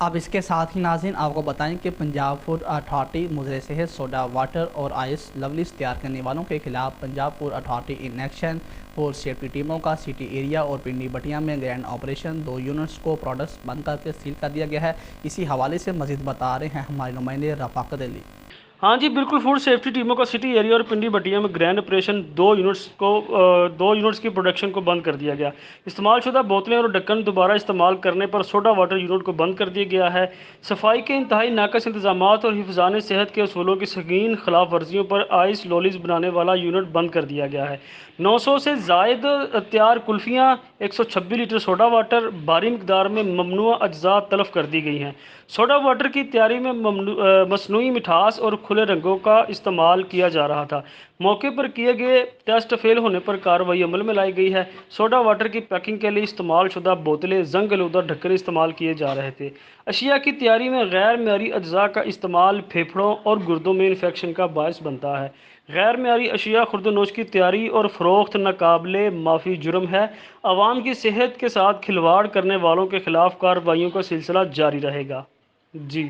اب اس کے ساتھ ہی ناظرین آپ کو بتائیں کہ پنجاب فوڈ اتھارٹی مضر صحت سوڈا واٹر اور آئس لولیز تیار کرنے والوں کے خلاف Punjab food authority in action food safety ٹیموں کا سٹی ایریا اور پنڈی بٹیا میں گرینڈ آپریشن 2 یونٹس کو پروڈکٹس بند کر کے سیل کر دیا گیا ہے۔ اسی حوالے سے مزید بتا رہے ہیں ہمارے نمائندے رفاقت علی۔ ہاں جی بالکل، فوڈ سیفٹی ٹیموں کا سٹی ایریا اور پنڈی بٹیا میں گرینڈ آپریشن 2 یونٹس کی پروڈکشن کو بند کر دیا گیا۔ استعمال شدہ بوتلیں اور ڈھکن دوبارہ استعمال کرنے پر سوڈا واٹر یونٹ کو بند کر دیا گیا ہے۔ صفائی کے انتہائی ناقص انتظامات اور حفظان صحت کے اصولوں کی سنگین خلاف ورزیوں پر آئس لولیز بنانے والا یونٹ بند کر دیا گیا ہے۔ 900 سے زائد تیار کلفیاں، 126 لیٹر سوڈا واٹر، بھاری مقدار میں ممنوع اجزاء تلف کر دی گئی ہیں۔ سوڈا واٹر کی تیاری میں مصنوعی مٹھاس اور کھلے رنگوں کا استعمال کیا جا رہا تھا۔ موقع پر کیے گئے ٹیسٹ فیل ہونے پر کارروائی عمل میں لائی گئی ہے۔ سوڈا واٹر کی پیکنگ کے لیے استعمال شدہ بوتلیں، زنگ آلودہ ڈھکن استعمال کیے جا رہے تھے۔ اشیاء کی تیاری میں غیر معیاری اجزاء کا استعمال پھیپھڑوں اور گردوں میں انفیکشن کا باعث بنتا ہے۔ غیر معیاری اشیاء خورد و نوش کی تیاری اور فروخت ناقابل معافی جرم ہے۔ عوام کی صحت کے ساتھ کھلواڑ کرنے والوں کے خلاف کارروائیوں کا سلسلہ جاری رہے گا۔ جی